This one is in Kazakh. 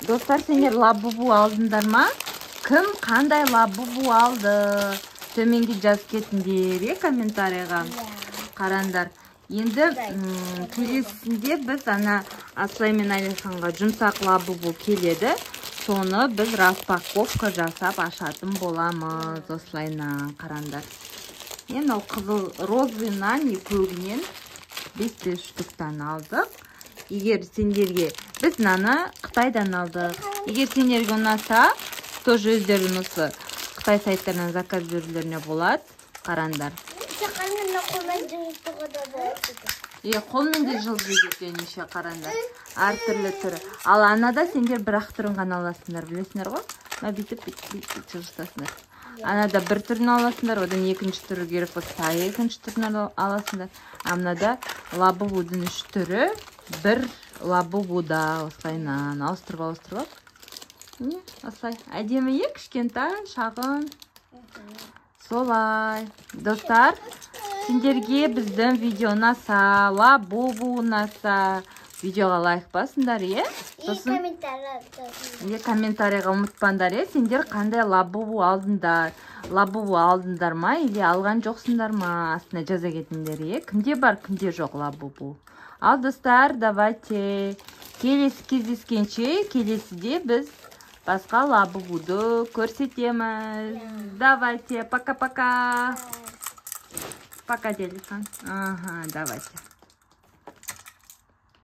Достар, сендер лабубу алдыңдар ма? Кім қандай лабубу алды? Төменге жазып кетіңдер, комментарийға. Қараңдар. Енді келесінде біз ана Аслай мен Алиханға жұмсақ лабубу келеді. Соны біз распаковка жасап ашатын боламыз. Осылайна қараңдар. Мен ол қызыл розынан көгінен 5 штуктан алдық. Егер сендерге біз наны Қытайдан алдық. Егер сендерге ұнаса, тоже өздерін осы Қытай сайттарынан заказ берулеріне болады. Қараңдар. Қолмен де жылжи кеткен неше қараңдар. Әртүрлі түрі. Ал анада сендер бір-ақ түрін ғана аласыңдар, білесіңдер ғой? Бүйтіп жылжытасыңдар. Анада бір түрін аласыңдар, одан екінші түрі керек болса, екінші түрін аласыңдар. Анада лабубудың 3 түрі, бір лабубуда осылайнан ауыстырып. Не, осылай. Әдемі кішкентай, шағын. Солай. Достар, сендерге біздің видео ұнаса, лабубу ұнаса, видеоға лайк басыңдар, комментарийға ұмытпаңдар, сендер қандай лабубу алдыңдар? Лабубу алдыңдар ма, или алған жоқсыңдар ма? Астына жаза кетіңдер, кімде бар, кімде жоқ лабубу? Ал достар, давайте келесі кездескенше, келесіде біз басқа лабубуды көрсетеміз. Давайте, пока-пока. Пока, Делихан. Ага, давайте.